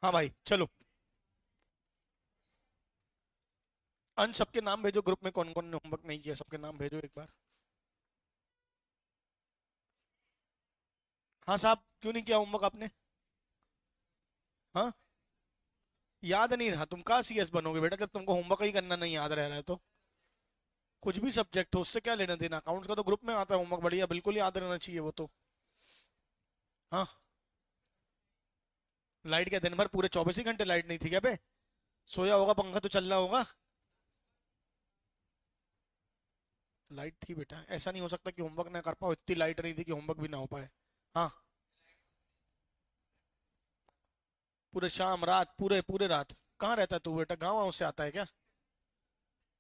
हाँ भाई चलो। अंश सबके नाम भेजो, ग्रुप में कौन कौन ने होमवर्क नहीं किया सबके नाम भेजो एक बार। हाँ साहब, क्यों नहीं किया होमवर्क आपने? हाँ, याद नहीं रहा? तुम कहाँ सीएस बनोगे बेटा जब तुमको होमवर्क ही करना नहीं याद रह रहा है तो। कुछ भी सब्जेक्ट हो उससे क्या लेना देना, अकाउंट्स का तो ग्रुप में आता है होमवर्क, बढ़िया, बिल्कुल याद रहना चाहिए वो तो। हाँ। लाइट क्या दिन भर पूरे 24 ही घंटे लाइट नहीं थी क्या बे? सोया होगा, पंखा तो चल रहा होगा। लाइट थी बेटा, ऐसा नहीं हो सकता कि होमवर्क ना कर पाओ, इतनी लाइट नहीं थी कि होमवर्क भी ना हो पाए। हाँ। पूरे शाम रात, पूरे पूरे रात। कहाँ रहता है तू बेटा, गाँव वाँव से आता है क्या?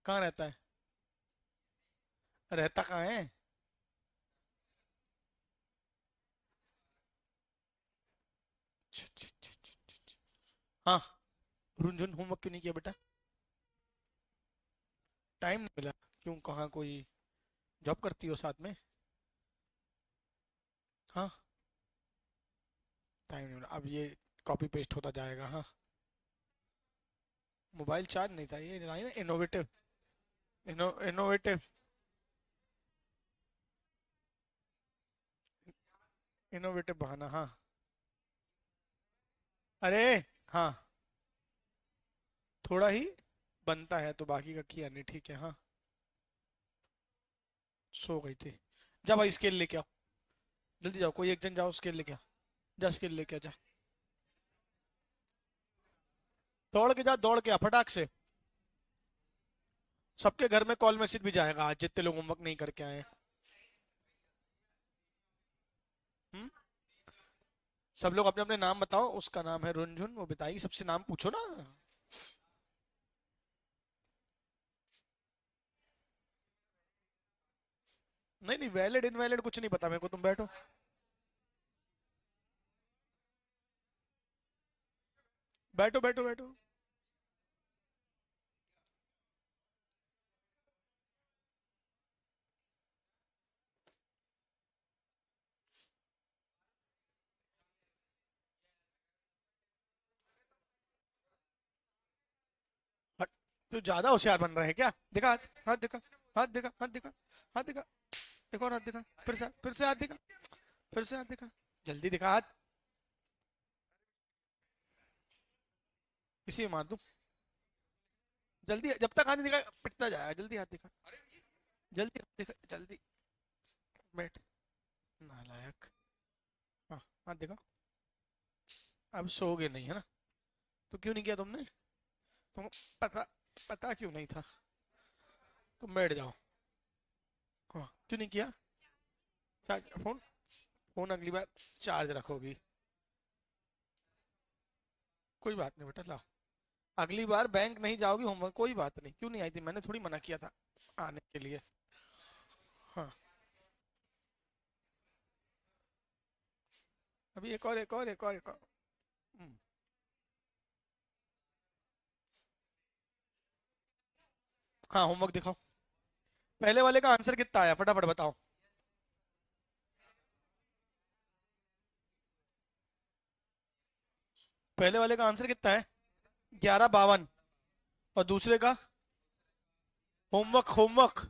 कहाँ रहता है? रहता कहाँ है? छ, छ, छ, छ, छ, छ। हाँ। रुनझुन होमवर्क क्यों नहीं किया बेटा? टाइम नहीं मिला? क्यों, कहाँ कोई जॉब करती हो साथ में? हाँ। टाइम नहीं मिला, अब ये कॉपी पेस्ट होता जाएगा। हाँ। मोबाइल चार्ज नहीं था, ये ना इनोवेटिव। इनोवेटिव। इनोवेटिव बहाना, हाँ। अरे। हाँ। थोड़ा ही बनता है तो बाकी का किया नहीं, ठीक है हाँ। सो गई थी। जा भाई स्केल लेके आओ। जल्दी जाओ, कोई एक जन जाओ स्केल लेके आओ। जा स्केल लेके आ जा। दौड़ के जा, दौड़ के आ फटाक से। सबके घर में कॉल मैसेज भी जाएगा आज जितने लोग होमवर्क नहीं करके आए हैं। हम्म? सब लोग अपने अपने नाम बताओ, उसका नाम है रुनझुन, वो बताइए, सबसे नाम पूछो ना। नहीं नहीं, वैलिड इनवैलिड कुछ नहीं पता मेरे को, तुम बैठो। बैठो बैठो बैठो। हट। तू ज्यादा होशियार बन रहा है क्या? दिखा हाथ, हाथ दिखा। हाथ दिखा, हाथ दिखा। हाथ दिखा। एक और हाथ दिखा। फिर से हाथ दिखा। फिर से हाथ दिखा। जल्दी दिखा हाथ। इसी में मार दूं? जल्दी, जब तक हाथ नहीं दिखा पिटता जाएगा, जल्दी हाथ दिखा। जल्दी हाथ दिखा जल्दी। बैठ। नालायक। हाँ। हाथ दिखा। अब सोओगे नहीं है ना? तो क्यों नहीं किया तुमने? तुमको पता, पता क्यों नहीं था? तुम बैठ जाओ। हाँ, क्यों नहीं किया? Charge phone. फोन अगली बार चार्ज रखोगी। कोई बात नहीं बेटा, लाओ। अगली बार बैंक नहीं जाओगी होमवर्क, कोई बात नहीं, क्यों नहीं आई थी? मैंने थोड़ी मना किया था आने के लिए। हाँ। अभी एक और, एक और, एक और, एक और। हम्म। हाँ, होमवर्क दिखाओ। पहले वाले का आंसर कितना आया फटाफट बताओ। पहले वाले का आंसर कितना है? 1152। और दूसरे का? होमवर्क, होमवर्क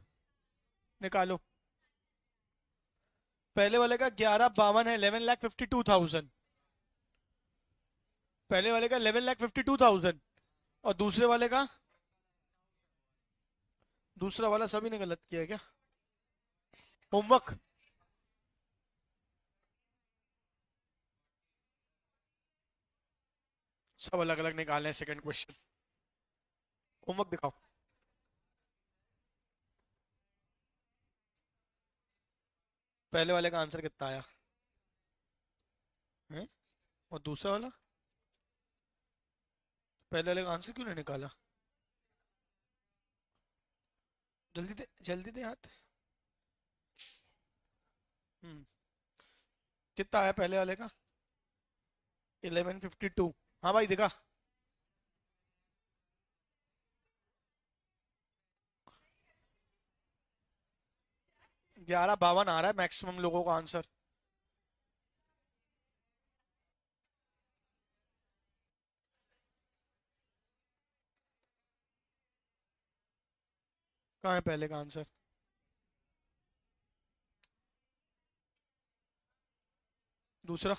निकालो। पहले वाले का 1152 है, 11,52,000। पहले वाले का 11,52,000। और दूसरे वाले का? दूसरा वाला सभी ने गलत किया है क्या? होमवर्क। सब अलग अलग निकालने हैं सेकंड क्वेश्चन। होमवर्क दिखाओ। पहले वाले का आंसर कितना आया है? और दूसरा वाला? पहले वाले का आंसर क्यों नहीं निकाला? जल्दी दे, जल्दी दे हाथ। हम्म। कितना आया पहले वाले का? 1152। हाँ भाई दिखा। 1152 आ रहा है मैक्सिमम लोगों का आंसर। कहाँ है पहले का आंसर? दूसरा?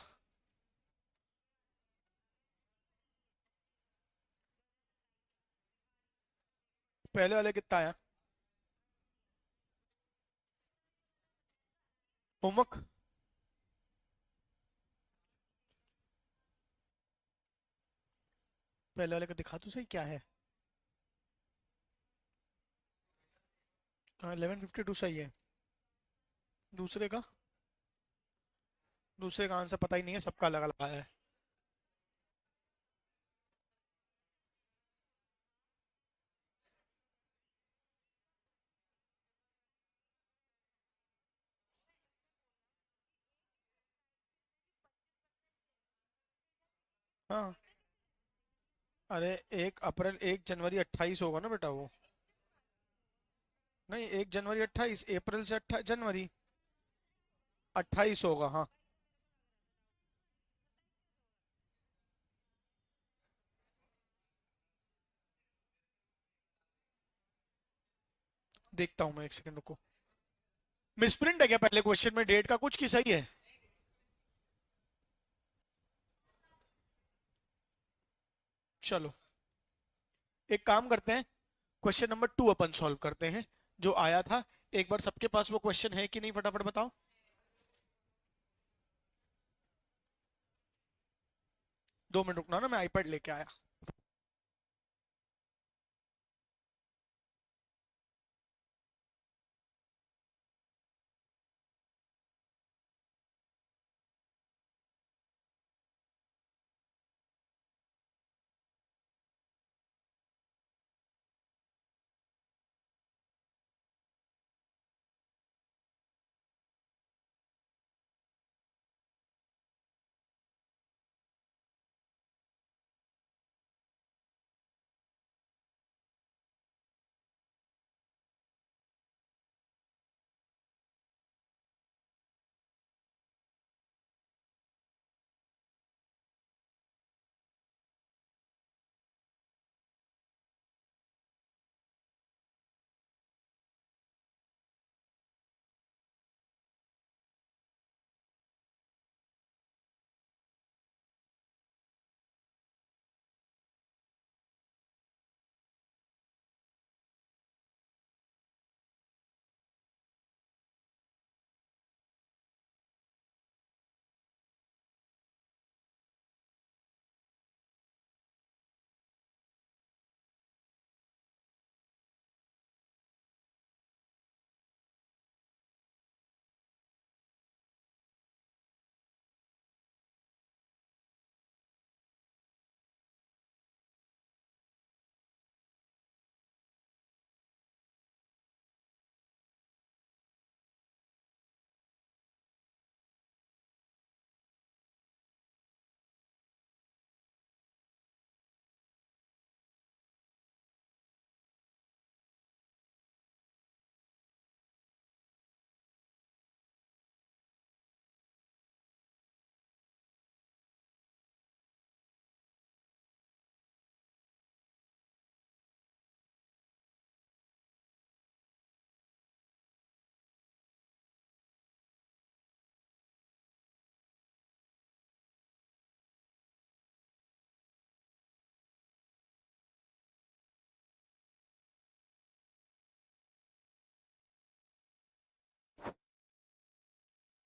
पहले वाले कितना आया? होमवर्क? पहले वाले का दिखा तो सही क्या है। हाँ 11:52 सही है। दूसरे का? दूसरे का आंसर पता ही नहीं है, सबका अलग अलग आया है। हाँ। अरे 1 अप्रैल 1 जनवरी 28 होगा ना बेटा वो। नहीं 1 जनवरी 28, अप्रैल से 28 जनवरी। 28 होगा हाँ। देखता हूँ मैं, 1 सेकंड रुको। मिसप्रिंट है क्या पहले क्वेश्चन में डेट का कुछ, की सही है? चलो एक काम करते हैं, क्वेश्चन नंबर 2 अपन सॉल्व करते हैं, जो आया था। एक बार सबके पास वो क्वेश्चन है कि नहीं, फटाफट बताओ। 2 मिनट रुकना ना, मैं आईपैड लेके आया।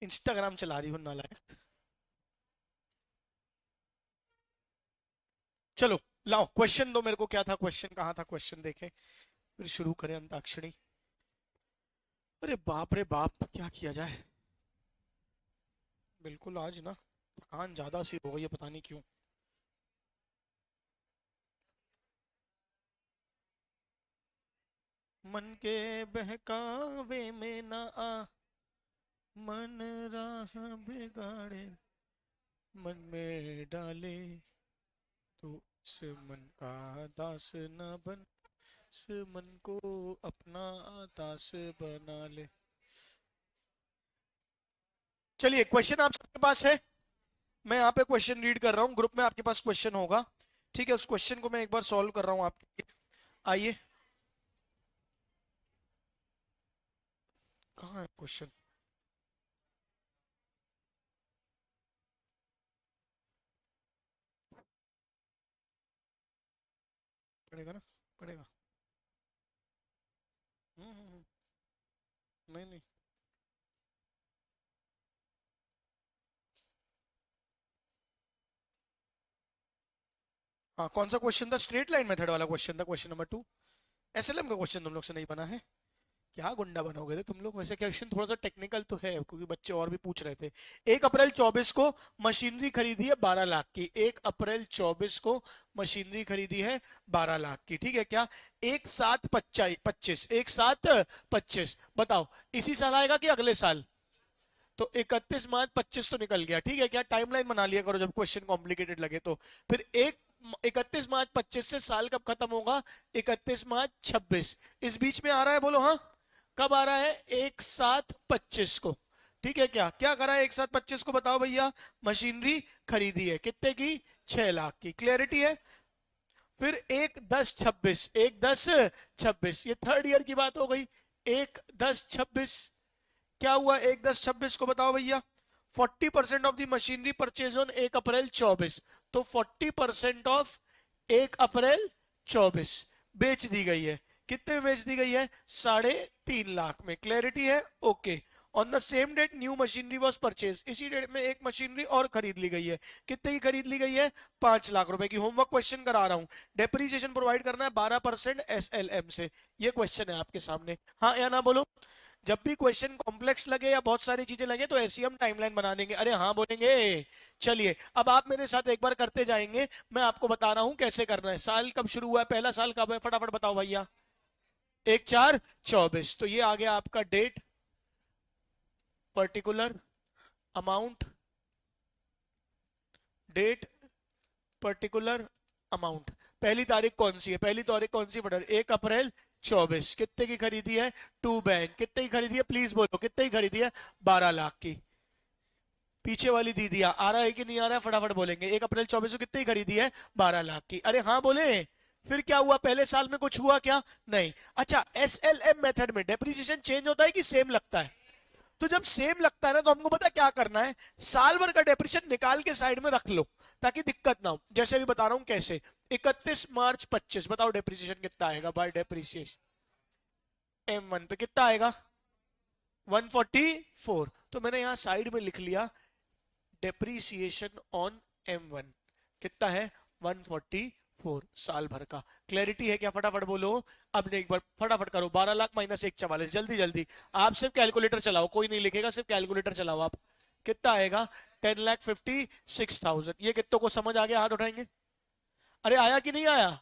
इंस्टाग्राम चला रही हूँ नालायक। चलो लाओ क्वेश्चन दो मेरे को, क्या था क्वेश्चन, कहाँ था क्वेश्चन, देखे फिर शुरू करें अंताक्षरी। अरे बाप रे बाप, क्या किया जाए। बिल्कुल आज ना थकान ज्यादा सी हो गई है, पता नहीं क्यों। मन के बहकावे में ना आ, मन राह बिगाड़े, मन में डाले तो इस मन का दास न बन, इस मन को अपना दास बना ले। चलिए क्वेश्चन आप सबके पास है। मैं यहाँ पे क्वेश्चन रीड कर रहा हूँ, ग्रुप में आपके पास क्वेश्चन होगा। ठीक है, उस क्वेश्चन को मैं एक बार सॉल्व कर रहा हूँ आपके लिए। आइए। कहाँ है क्वेश्चन? पड़ेगा ना, पड़ेगा। नहीं नहीं। हाँ, कौन सा क्वेश्चन था? स्ट्रेट लाइन मेथड वाला क्वेश्चन था, क्वेश्चन नंबर 2। एसएलएम का क्वेश्चन तुम लोग से नहीं बना है? क्या गुंडा बनोगे थे तुम लोग? वैसे क्वेश्चन थोड़ा सा टेक्निकल तो है, क्योंकि बच्चे और भी पूछ रहे थे। 1 अप्रैल 24 को मशीनरी खरीदी है 12 लाख की। 1 अप्रैल 24 को मशीनरी खरीदी है 12 लाख की, ठीक है क्या? 1/7/25, 1/7/25, बताओ इसी साल आएगा कि अगले साल? तो 31 मार्च 25 तो निकल गया, ठीक है क्या? टाइमलाइन बना लिया करो जब क्वेश्चन कॉम्प्लिकेटेड लगे तो। फिर 31 मार्च 25 से साल कब खत्म होगा? 31 मार्च 26। इस बीच में आ रहा है, बोलो हाँ। कब आ रहा है? 1/7/25 को, ठीक है क्या? क्या करा है 1/7/25 को, बताओ भैया? मशीनरी खरीदी है कितने की? 6 लाख की। क्लियरिटी है? फिर 1/10/26, 1/10/26, ये थर्ड ईयर की बात हो गई। 1/10/26 क्या हुआ? 1/10/26 को बताओ भैया? 40% of the machinery purchase on 1 अप्रैल 24, तो 40% ऑफ 1 अप्रैल 24 बेच दी गई है। कितने में बेच दी गई है? 3.5 लाख में। क्लैरिटी है? Okay. On the same date new machinery was purchase, इसी डेट में एक मशीनरी और खरीद ली गई है। कितने की खरीद ली गई है? 5 लाख रुपए की। होमवर्क क्वेश्चन करा रहा हूं। डेप्रीसिएशन प्रोवाइड करना है 12% एसएलएम से। ये क्वेश्चन है आपके सामने, हाँ या ना बोलो? जब भी क्वेश्चन कॉम्प्लेक्स लगे या बहुत सारी चीजें लगे तो ऐसी हम टाइमलाइन बना देंगे। अरे हाँ बोलेंगे। चलिए अब आप मेरे साथ एक बार करते जाएंगे, मैं आपको बता रहा हूं कैसे करना है। साल कब शुरू हुआ है? पहला साल कब है? फटाफट बताओ भैया। 1/4/24, तो ये आ गया आपका date, particular amount, date particular amount. पहली तारीख कौन सी है? पहली तारीख कौन सी? बटर 1 अप्रैल 24। कितने की खरीदी है? To bank. कितने की खरीदी है? प्लीज बोलो कितने की खरीदी है? 12 लाख की। पीछे वाली दीदी आ रहा है कि नहीं आ रहा है? फटाफट बोलेंगे। 1 अप्रैल 24 को कितने की खरीदी है? 12 लाख की। अरे हाँ बोले। फिर क्या हुआ? पहले साल में कुछ हुआ क्या? नहीं। अच्छा, एसएलएम मेथड में डेप्रिसिएशन चेंज होता है कि सेम लगता है? तो जब सेम लगता है ना, तो हमको पता है क्या करना है। साल भर का डेप्रिसिएशन निकाल के साइड में रख लो, ताकि दिक्कत ना हो। जैसे भी बता रहा हूं कैसे। 31 मार्च 25, बताओ डेप्रिसिएशन कितना आएगा? बाय डेप्रिसिएशन M1 पे कितना आएगा? 144। तो मैंने यहां साइड में लिख लिया डेप्रीसिएशन ऑन M1 कितना है? 144 साल भर का। क्लैरिटी है क्या? फटाफट बोलो। अब ने एक बार फटाफट करो। 12 लाख माइनस 144, जल्दी जल्दी। आप सिर्फ कैलकुलेटर चलाओ, कोई नहीं लिखेगा, सिर्फ कैलकुलेटर चलाओ आप। कितना आएगा? 10,56,000। ये कितनों को समझ आ गया? हाथ उठाएंगे। अरे आया कि नहीं आया?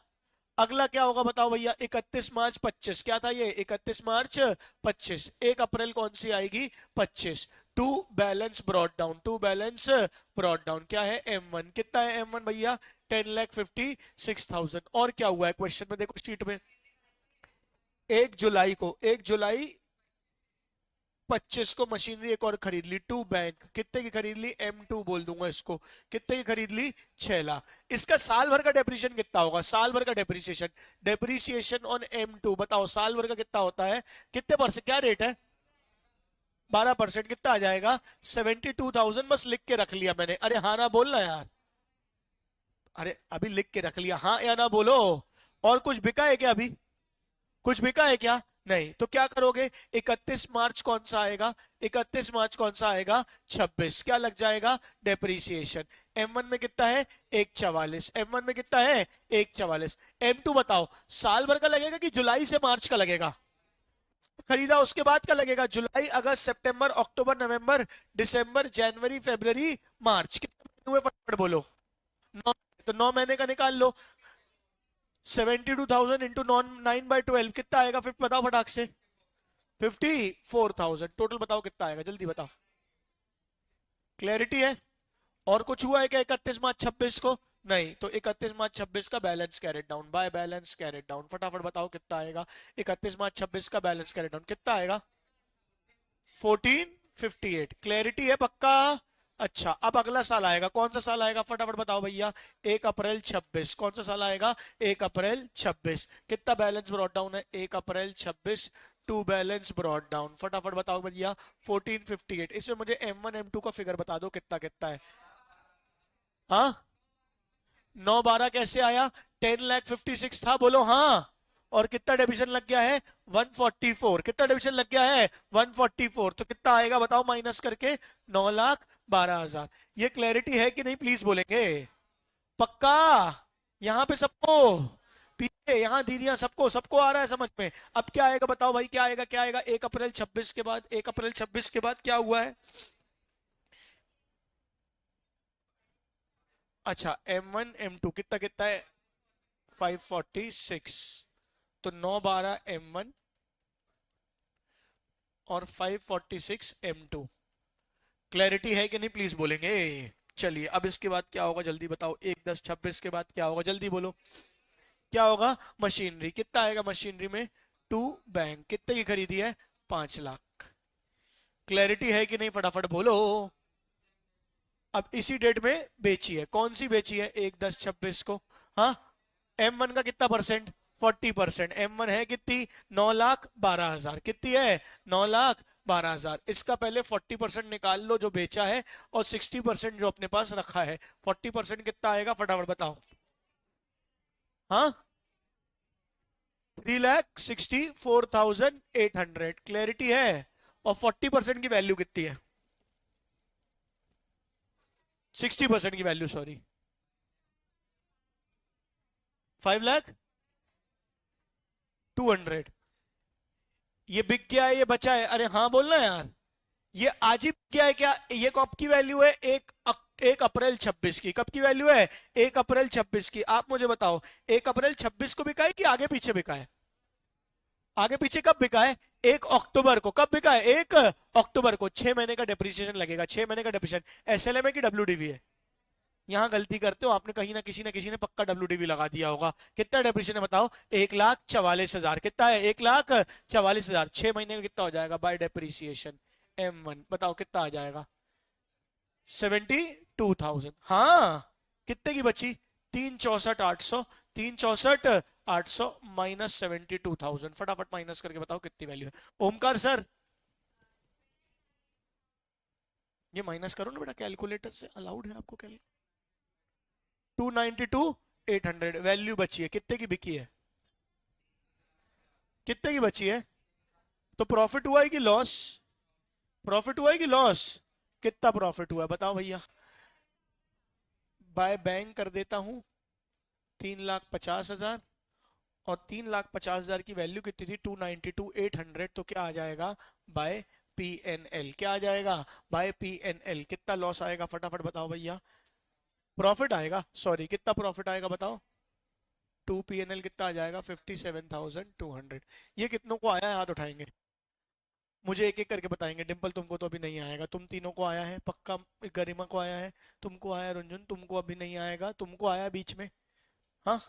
अगला क्या होगा बताओ भैया? 31 मार्च 25, क्या था ये? 31 मार्च 25। 1 अप्रैल कौन सी आएगी? 25। To balance brought down, to balance brought down क्या है? M1। कितना है M1 भैया? 10,56,000। और क्या हुआ है क्वेश्चन में? देखो शीट में। 1 जुलाई को, 1 जुलाई 25 को मशीनरी एक और खरीद ली, टू बैंक। कितने की खरीद ली? M2 बोल दूंगा इसको। कितने की खरीद ली? 6 लाख। इसका साल भर का डेप्रिसिएशन कितना होगा? साल भर का डेप्रिसिएशन, डेप्रिसिएशन ऑन M2 बताओ साल भर का कितना होता है? कितने परसेंट, क्या रेट है? 12%। कितना आ जाएगा? 72,000। बस लिख के रख लिया मैंने। अरे हाँ ना बोलना यार। अरे अभी लिख के रख लिया, हाँ या ना बोलो। और कुछ बिका है क्या अभी? कुछ बिका है क्या? नहीं। तो क्या करोगे? 31 मार्च कौन सा आएगा? 31 मार्च कौन सा आएगा? 26। क्या लग जाएगा? डेप्रीसिएशन। M1 में कितना है? 144। M1 में कितना है? 144। M2 बताओ साल भर का लगेगा कि जुलाई से मार्च का लगेगा? खरीदा उसके बाद का लगेगा। जुलाई, अगस्त, सितंबर, अक्टूबर, नवंबर, दिसंबर, जनवरी, फरवरी, मार्च। कितने महीने हुए? फटाफट बोलो। 9। तो 9 महीने का निकाल लो। 72,000 इंटू 9/12 कितना आएगा? फिर बताओ फटाक से। 54,000 टोटल। बताओ कितना आएगा, जल्दी बताओ। क्लैरिटी है? और कुछ हुआ है क्या 31 मार्च 26 को? नहीं। तो 31 मार्च 26 का balance carried down by balance carried down. फटाफट बताओ कितना आएगा? 31 मार्च 26 का बैलेंस कैरेट डाउन कितना आएगा? 1458। क्लैरिटी है पक्का? अच्छा, अब अगला साल आएगा। कौन सा साल आएगा? फटाफट बताओ भैया। 1 अप्रैल 26। कौन सा साल आएगा? 1 अप्रैल 26। कितना बैलेंस ब्रॉट डाउन है? 1 अप्रैल 26 टू बैलेंस ब्रॉड डाउन। फटाफट बताओ भैया 1458। इसमें मुझे M1 M2 का फिगर बता दो कितना कितना है। हाँ 912 कैसे आया? 10,56,000 था, बोलो हाँ। और कितना डिविजन लग गया है? 144। कितना डिविजन लग गया है? 144। तो कितना आएगा बताओ माइनस करके? 9,12,000। ये क्लैरिटी है कि नहीं प्लीज बोलेंगे? पक्का? यहाँ पे सबको, पीछे यहाँ दीदियां, सबको सबको आ रहा है समझ में? अब क्या आएगा बताओ भाई, क्या आएगा क्या आएगा? 1 अप्रैल 26 के बाद, 1 अप्रैल 26 के बाद क्या हुआ है? अच्छा M1 M2 कितना कितना है? 546। तो 912 M1 और 546 M2। क्लैरिटी है कि नहीं प्लीज बोलेंगे? चलिए अब इसके बाद क्या होगा जल्दी बताओ। 1/10/26 के बाद क्या होगा जल्दी बोलो? क्या होगा? मशीनरी। कितना आएगा मशीनरी में? To bank. कितने की खरीदी है? 5 लाख। क्लैरिटी है कि नहीं फटाफट बोलो? अब इसी डेट में बेची है, कौन सी बेची है? 1/10/26 को। हाँ M1 का कितना परसेंट? 40%। M1 है कितनी? 9,12,000। कितनी है? 9,12,000। इसका पहले 40% निकाल लो जो बेचा है, और 60% जो अपने पास रखा है। 40% कितना आएगा फटाफट बताओ? हाँ 3,64,800। क्लैरिटी है? और 40% की वैल्यू कितनी है? 60% की वैल्यू, सॉरी, 5,02,000। ये बिक गया है, ये बचा है? अरे हाँ बोलना यार। ये आज ही बिक गया है क्या? ये कब की वैल्यू है? 1 अप्रैल 26 की। कब की वैल्यू है? 1 अप्रैल 26 की। आप मुझे बताओ 1 अप्रैल 26 को बिका है कि आगे पीछे बिका है? आगे पीछे कब बिका है? 1 अक्टूबर को। कब बिका है? 1 अक्टूबर को। 6 महीने का डेप्रिसिएशन लगेगा। 6 महीने का डेप्रिसिएशन। एसएलएम है कि डब्ल्यूडीवी है? यहाँ गलती करते हो आपने, कहीं ना किसी ने पक्का डब्ल्यूडीवी लगा दिया होगा। कितना डेप्रिसिएशन है बताओ? 1,44,000। कितना है? 1,44,000। 6 महीने का कितना हो जाएगा बाय डेप्रिसिएशन? M1 बताओ कितना आ जाएगा? 72,000। हाँ कितने की बची? 3,64,800। 3,64,800 माइनस 72,000। फटाफट माइनस करके बताओ कितनी वैल्यू है? ओमकार सर ये माइनस करो ना बेटा, कैलकुलेटर से अलाउड है आपको? 292,800 वैल्यू बची है। कितने की बिकी है? कितने की बची है? तो प्रॉफिट हुआ है कि लॉस? प्रॉफिट हुआ है कि लॉस? कितना प्रॉफिट हुआ है बताओ भैया? बाय बैंक कर देता हूं 3,50,000। और 3,50,000 की वैल्यू कितनी थी? 292,800। तो क्या आ जाएगा? By PNL। क्या आ जाएगा? By PNL। कितना लॉस आएगा फटाफट बताओ भैया? प्रॉफिट आएगा, सॉरी, कितना प्रॉफिट आएगा बताओ? 2 PNL कितना आ जाएगा? 57,200। ये कितनों को आया है हाथ उठाएंगे? मुझे एक एक करके बताएंगे। डिम्पल तुमको तो अभी नहीं आएगा, तुम तीनों को आया है पक्का। गरिमा को आया है, तुमको आया, रुंझुन तुमको अभी नहीं आएगा, तुमको आया बीच में। हाँ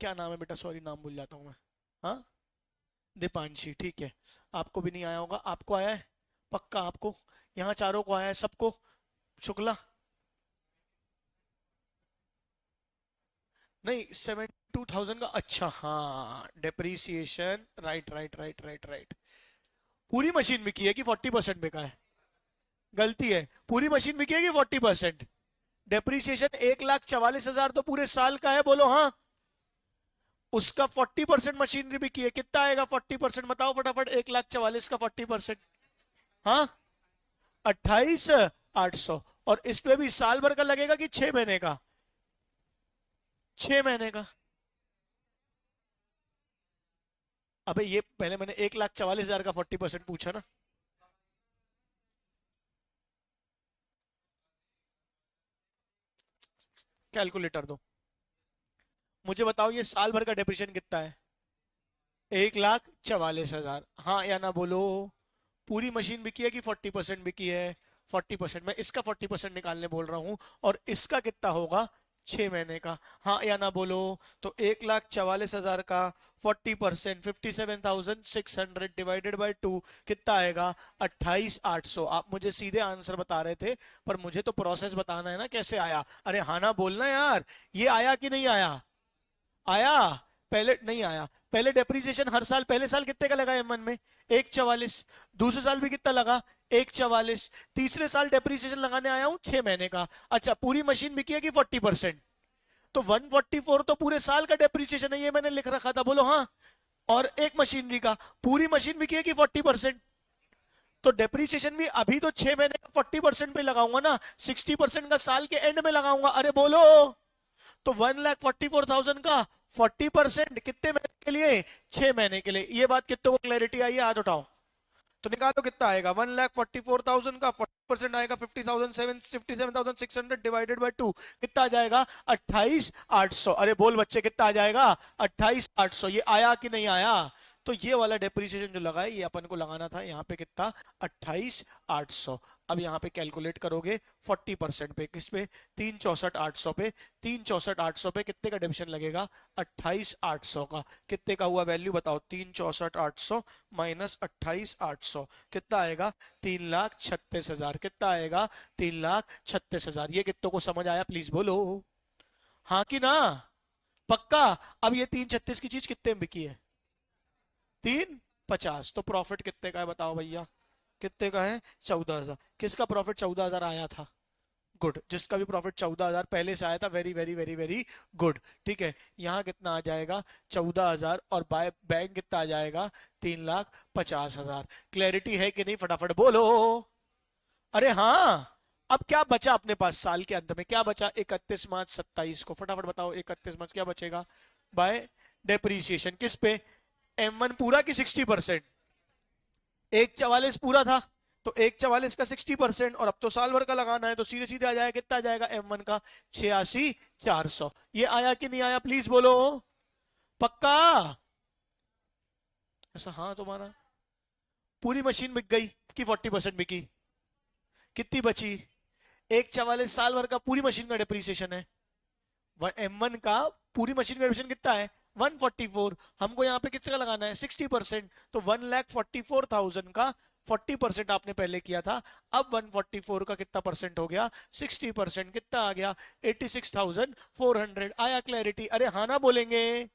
क्या नाम है बेटा? सॉरी नाम भूल जाता हूँ मैं। हाँ दीपांशी, ठीक है। आपको भी नहीं आया होगा, आपको आया है पक्का? आपको यहाँ चारों को आया है सबको? शुक्ला नहीं, 72,000 का। अच्छा हाँ depreciation, right right right right right. पूरी मशीन बिकी है कि 40% बिका है? गलती है, पूरी मशीन बिकी है कि 40%? डेप्रीसिएशन 1,44,000 तो पूरे साल का है, बोलो हाँ। उसका 40% मशीनरी बिकी है। कितना आएगा 40% बताओ फटाफट? 1,44,000 का 40%? हाँ 28,800। और इस पे भी साल भर का लगेगा कि 6 महीने का? 6 महीने का। अबे ये पहले मैंने 1,44,000 का 40% पूछा ना। कैलकुलेटर दो मुझे, बताओ ये साल भर का डिप्रेशन कितना है? 1,44,000। हाँ या ना बोलो? पूरी मशीन बिकी है कि 40% बिकी है? 40%। मैं इसका 40% निकालने बोल रहा हूँ। और इसका कितना होगा? 6 महीने का। हाँ या ना बोलो? तो 1,44,000 का 40%, 57,600 डिवाइडेड बाई 2 कितना आएगा? 28,800। आप मुझे सीधे आंसर बता रहे थे, पर मुझे तो प्रोसेस बताना है ना कैसे आया। अरे हाँ ना बोलना यार। ये आया कि नहीं आया? आया। पहले नहीं आया, पहले डेप्रीसिएशन हर साल, पहले साल कितने का लगा M1 में 144, दूसरे साल भी कितना लगा 144, तीसरे साल डेप्रीसिएशन लगाने आया हूं 6 महीने का। अच्छा पूरी मशीन बिकी है कि 40%, तो 144 तो पूरे साल का डेप्रीसिएशन है, ये मैंने लिख रखा था, बोलो हाँ। और एक मशीनरी का पूरी मशीन बिकी है कि 40%, तो डेप्रीसिएशन भी अभी तो 6 महीने का 40% पे लगाऊंगा ना, 60% का साल के एंड में लगाऊंगा। अरे बोलो, तो 1,44,000 का 40% कितने महीने के लिए, 6 महीने के लिए। ये बात कितने को क्लैरिटी आई है, हाथ उठाओ। तो निकालो कितना आएगा, 1,44,000 का 40% आएगा 57,600 डिवाइडेड बाय 2, कितना आ जाएगा 28,800। अरे बोल बच्चे कितना आ जाएगा 28,800। ये आया कि नहीं आया? तो ये वाला डेप्रिसिएशन जो लगा है ये अपन को लगाना था यहाँ पे कितना, 28,800। अब यहाँ पे कैलकुलेट करोगे 40% पे, किस पे, 3,64,800 पे, 3,64,800 पे कितने का डिविजन लगेगा, 28,800 का। कितने का हुआ वैल्यू बताओ, 3,64,800 माइनस 28,800 कितना आएगा, 3,36,000। कितना आएगा, 3,36,000। ये कितनों को समझ आया प्लीज बोलो हाँ कि ना, पक्का। अब ये 3,36 की चीज कितने में बिकी है, 3,50। तो प्रॉफिट कितने का है बताओ भैया, कितने का है, 14,000। किसका प्रॉफिट 14,000 आया था, गुड। जिसका भी प्रॉफिट 14,000 पहले से आया था, very very very very good. ठीक है, यहाँ कितना आ जाएगा 14,000 और बाय बैंक कितना आ जाएगा 3,50,000। क्लैरिटी है कि नहीं, फटाफट बोलो। अरे हाँ, अब क्या बचा अपने पास साल के अंत में, क्या बचा 31 मार्च 27 को, फटाफट बताओ 31 मार्च क्या बचेगा, बाय डेप्रीसिएशन किस पे, M1 पूरा की 60%, 1,44 पूरा था, तो 1,44 का 60%, और अब तो साल भर का लगाना है, तो सीधे सीधे आ जाएगा कितना आ जाएगा M1 का 86,400। ये आया कि नहीं आया प्लीज बोलो, पक्का। ऐसा हाँ तुम्हारा, पूरी मशीन बिक गई कि 40% बिकी, कितनी बची, 1,44 साल भर का पूरी मशीन का डिप्रीसिएशन है, M1 का पूरी मशीन का डिप्रीसिएशन कितना है 144, हमको यहाँ पे कितना लगाना है 60%, तो 1,44,000 का 40% आपने पहले किया था, अब 144 का कितना परसेंट हो गया 60%, कितना आ गया 86,400। आया क्लैरिटी, अरे हाँ ना बोलेंगे,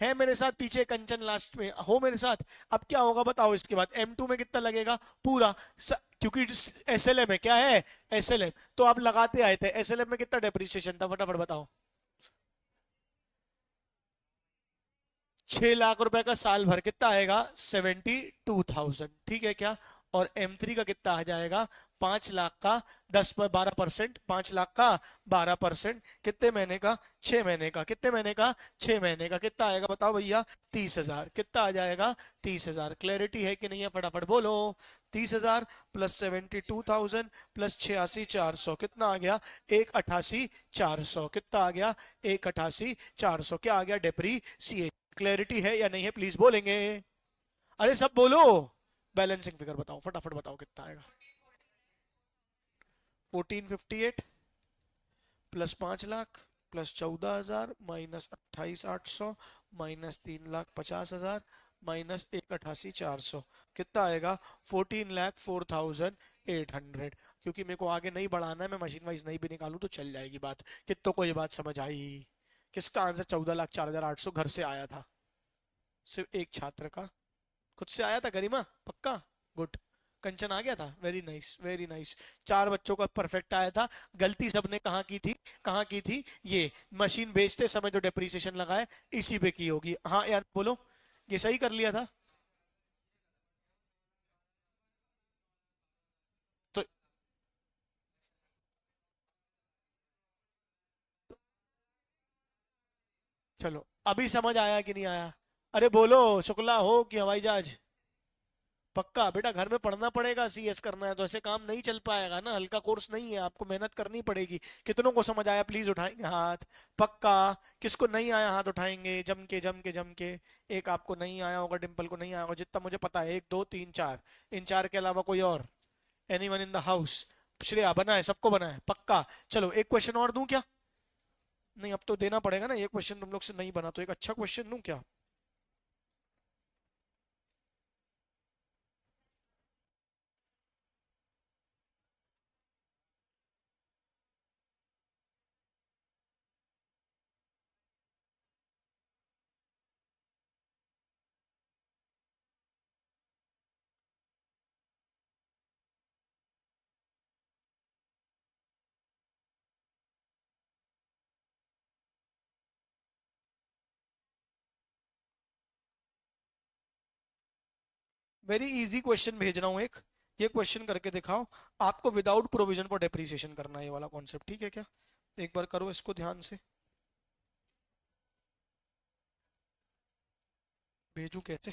है मेरे साथ पीछे कंचन लास्ट में हो मेरे साथ। अब क्या होगा बताओ, इसके बाद M2 में कितना लगेगा पूरा क्योंकि SLM है, क्या है SLM, तो आप लगाते आए थे, SLM में कितना डेप्रिसिएशन था फटाफट बताओ, 6 लाख रुपए का साल भर, कितना आएगा 72,000, ठीक है क्या। और M3 का कितना आ जाएगा 5 लाख का 12%, 5 लाख का 12%, कितने महीने का 6 महीने का, कितने महीने का 6 महीने का, कितना आएगा बताओ भैया 30,000। कितना आ जाएगा 30,000। क्लैरिटी है कि नहीं है, फटाफट बोलो। 30,000 प्लस 72,000 प्लस 86,400 कितना आ गया 1,88,400। कितना आ गया 1,88,400। क्या आ गया डेप्रीसिएशन। क्लैरिटी है या नहीं है प्लीज बोलेंगे, अरे सब बोलो। बैलेंसिंग फिगर बताओ फटाफट बताओ कितना आएगा, 1458 plus 5 lakh plus 14,000 minus 28,800 minus 3,50,000 minus 1,88,400 कितना आएगा 14,04,800। क्योंकि मेरे को आगे नहीं बढ़ाना है, मैं मशीन वाइज नहीं भी निकालूं तो चल जाएगी बात। कितनों को ये बात समझ आई, किसका आंसर 14,04,800 घर से आया था, सिर्फ एक छात्र का खुद से आया था, गरिमा पक्का, गुड। कंचन आ गया था, वेरी नाइस वेरी नाइस। 4 बच्चों का परफेक्ट आया था। गलती सबने कहाँ की थी, कहाँ की थी, ये मशीन बेचते समय जो डेप्रीसिएशन लगा है इसी पे की होगी। हाँ यार बोलो, ये सही कर लिया था तो। चलो अभी समझ आया कि नहीं आया, अरे बोलो, शुक्ला हो कि हवाई जहाज, पक्का बेटा घर में पढ़ना पड़ेगा, CS करना है तो ऐसे काम नहीं चल पाएगा ना, हल्का कोर्स नहीं है, आपको मेहनत करनी पड़ेगी। कितनों को समझ आया प्लीज उठाएंगे हाथ, पक्का। किसको नहीं आया हाथ उठाएंगे, जम के जम के जम के। एक आपको नहीं आया होगा, डिंपल को नहीं आया होगा, जितना मुझे पता है 1 2 3 4, इन चार के अलावा कोई और, anyone in the house. Shreya बना है, सबको बना है पक्का। चलो एक क्वेश्चन और दूं क्या, नहीं अब तो देना पड़ेगा ना, एक क्वेश्चन तुम लोग से नहीं बना तो एक अच्छा क्वेश्चन दूं क्या। वेरी इजी क्वेश्चन भेज रहा हूँ एक, ये क्वेश्चन करके दिखाओ। आपको विदाउट प्रोविजन फॉर डेप्रिसिएशन करना है, ये वाला कॉन्सेप्ट, ठीक है क्या? एक बार करो इसको ध्यान से। भेजू कैसे?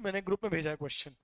मैंने ग्रुप में भेजा है क्वेश्चन।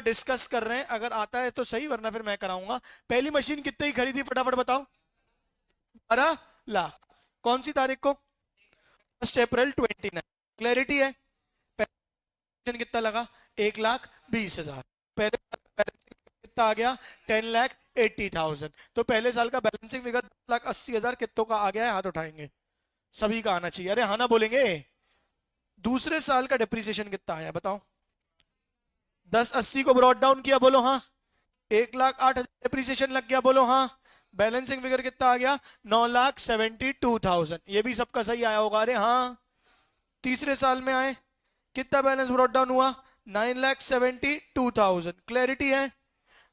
डिस्कस कर रहे हैं, अगर आता है तो सही, वरना फिर मैं कराऊंगा। पहली मशीन कितने की खरीदी, फटाफट बताओ। 12 लाख। कौन सी तारीख को? 1 अप्रैल 29। क्लैरिटी है? पहले कितना लगा? 1,20,000। पहले कितना आ गया? 10,80,000। तो पहले साल का बैलेंसिंग फिगर 10,80,000 कितों का आ गया है? हाथ उठाएंगे, सभी का आना चाहिए। अरे हाँ ना बोलेंगे। दूसरे साल का डिप्रिसिएशन कितना आया बताओ? 10,80 को ब्रॉट डाउन किया, बोलो हाँ। 1,08,000 डिप्रिसिएशन लग गया, बोलो हाँ। बैलेंसिंग फिगर कितना आ गया? 9,72,000। ये भी सबका सही आया होगा, अरे हाँ। तीसरे साल में आए, कितना बैलेंस ब्रॉट डाउन हुआ? 9,72,000। क्लैरिटी है?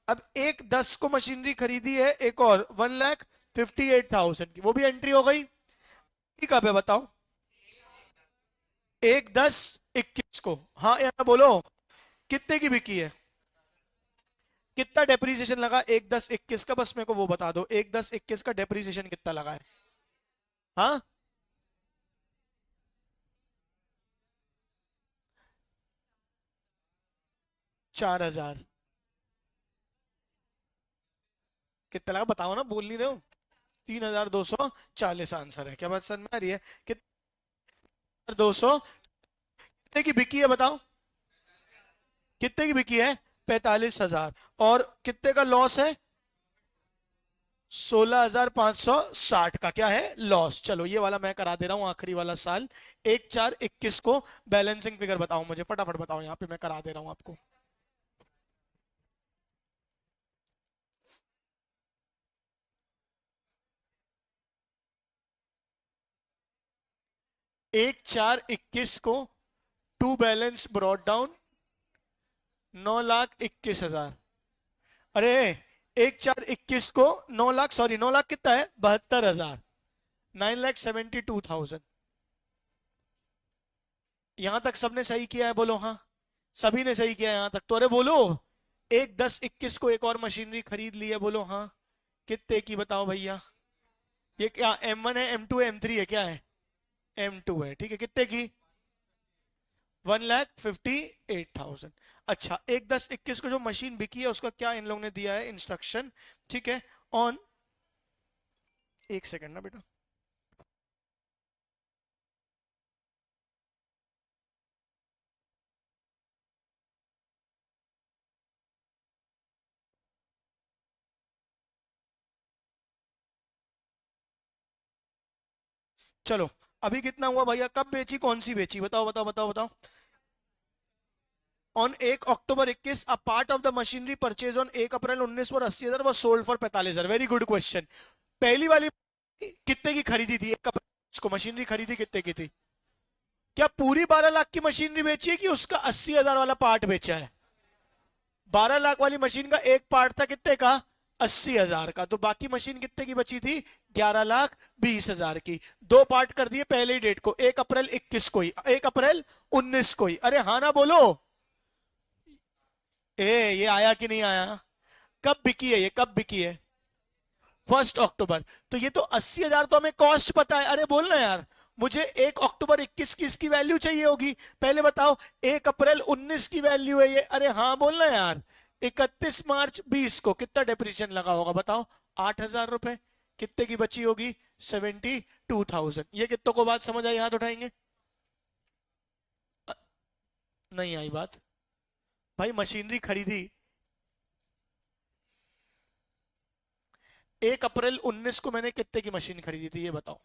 अब 1,10 को मशीनरी खरीदी है, एक और 1,58,000 की, वो भी एंट्री हो गई। कब है बताओ? 1/10/21 को, हाँ या ना बोलो। कितने की बिकी है? कितना डेप्रीसिएशन लगा 1/10/21 का? बस मेरे को वो बता दो, 1/10/21 का डेप्रीसिएशन कितना लगा है? हाँ, 4,000। कितना लगा बताओ ना, बोल नहीं रहे हो। 3,240 आंसर है। क्या बात समझ में आ रही है? कितना 200? कितने की बिकी है बताओ? कितने की बिकी है? 45,000। और कितने का लॉस है? 16,560 का क्या है? लॉस। चलो ये वाला मैं करा दे रहा हूं, आखिरी वाला साल। 1/4/21 को बैलेंसिंग फिगर बताओ मुझे, फटाफट बताओ, यहां पे मैं करा दे रहा हूं आपको। 1/4/21 को टू बैलेंस ब्रॉड डाउन 9,21,000। अरे 1/4/21 को 9 लाख, सॉरी 9 लाख कितना है? 72,000। 9,72,000। यहां तक सबने सही किया है, बोलो हाँ। सभी ने सही किया है यहां तक तो, अरे बोलो। 1/10/21 को एक और मशीनरी खरीद ली है, बोलो हाँ। कितने की बताओ भैया? ये क्या M1 है, M2 है, M3 है, क्या है? M2 है, ठीक है। कितने की? 1,58,000। अच्छा, 1/10/21 को जो मशीन बिकी है उसका क्या इन लोगों ने दिया है इंस्ट्रक्शन? ठीक है, ऑन, एक सेकंड ना बेटा। चलो, अभी कितना हुआ भैया? कब बेची, कौन सी बेची? बताओ बताओ बताओ बताओ। On 1 October 21 a part of the machinery purchase on 1 April 19 for 80,000 वो sold for 45,000। Very good question. पहली वाली कितने की खरीदी थी? 1 अप्रैल को मशीनरी खरीदी कितने की थी? क्या पूरी 12 लाख की मशीनरी बेची है कि उसका 80,000 वाला पार्ट बेचा है? 12 लाख वाली मशीन का एक पार्ट था कितने का? 80,000 का। तो बाकी मशीन कितने की बची थी? 11,20,000 की। दो पार्ट कर दिए पहले ही डेट को, 1 अप्रैल 21 को ही, 1 अप्रैल 19 को ही। अरे हाँ ना बोलो। ये आया कि नहीं आया? कब बिकी है ये, कब बिकी है? 1 अक्टूबर। तो ये तो 80,000 तो हमें कॉस्ट पता है, अरे बोलना यार। मुझे 1 अक्टूबर 21 की इसकी वैल्यू चाहिए होगी, पहले बताओ। 1 अप्रैल 19 की वैल्यू है ये, अरे हाँ बोलना यार। 31 मार्च 20 को कितना डेप्रिसिएशन लगा होगा बताओ? 8,000 रुपए। कितने की बची होगी? 72,000। ये कितनों को बात समझ आई? हाथ उठाएंगे। अ, नहीं आई बात। भाई मशीनरी खरीदी 1 अप्रैल 19 को, मैंने कितने की मशीन खरीदी थी ये बताओ?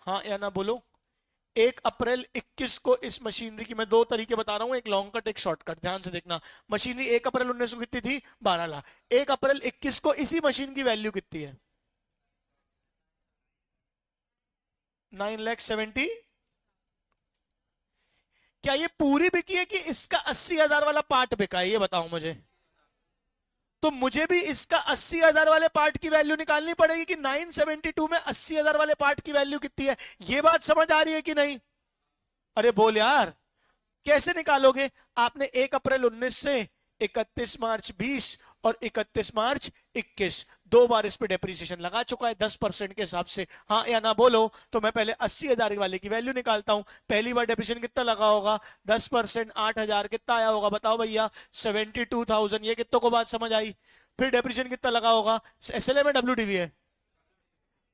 हाँ या ना बोलो। 1 अप्रैल 21 को इस मशीनरी की, मैं दो तरीके बता रहा हूं, एक लॉन्ग कट एक शॉर्टकट, ध्यान से देखना। मशीनरी 1 अप्रैल 19 को कितनी थी? 12 लाख। 1 अप्रैल 21 को इसी मशीन की वैल्यू कितनी है? 9,70,000। क्या ये पूरी बिकी है कि इसका 80,000 वाला पार्ट बिका है, ये बताओ मुझे। तो मुझे भी इसका 80,000 वाले पार्ट की वैल्यू निकालनी पड़ेगी कि 972 में 80,000 वाले पार्ट की वैल्यू कितनी है। ये बात समझ आ रही है कि नहीं? अरे बोल यार। कैसे निकालोगे? आपने 1 अप्रैल 19 से 31 मार्च 20 और 31 मार्च 21, 2 बार इस पे डेप्रिसिएशन लगा चुका है 10% के हिसाब से। हाँ या ना बोलो। तो मैं पहले 80,000 वाले की वैल्यू निकालता हूं। पहली बार डेप्रिसिएशन कितना लगा होगा? 10%, 8,000 कितना आया होगा बताओ भैया? 72,000। ये कितनों को बात समझ आई? फिर डेप्रिसिएशन कितना लगा होगा? एसएलएम है डब्ल्यूडीवी है?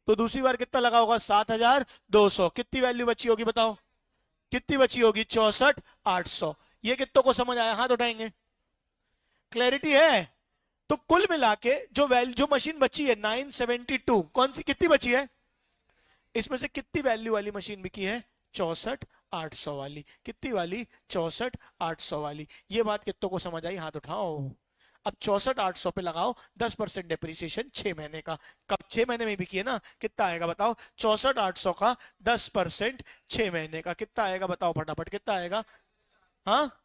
तो दूसरी बार कितना लगा होगा? 7,200। कितनी वैल्यू बची होगी बताओ? कितनी बची होगी? 64,800। ये कितनों को समझ आया? हाथ उठाएंगे। क्लैरिटी है? तो कुल मिला के जो मशीन बची है 972, कौन सी कितनी बची है? इसमें से कितनी वैल्यू वाली मशीन बिकी है? 64,800 वाली। कितनी वाली? 64,800 वाली। ये बात कितनों को समझ आई? हाथ उठाओ। अब 64,800 पे लगाओ 10% डेप्रिसिएशन 6 महीने का। कब? 6 महीने में बिकी है ना? कितना आएगा बताओ? 64,800 का 10% 6 महीने का कितना आएगा बताओ फटाफट? कितना आएगा? हाँ,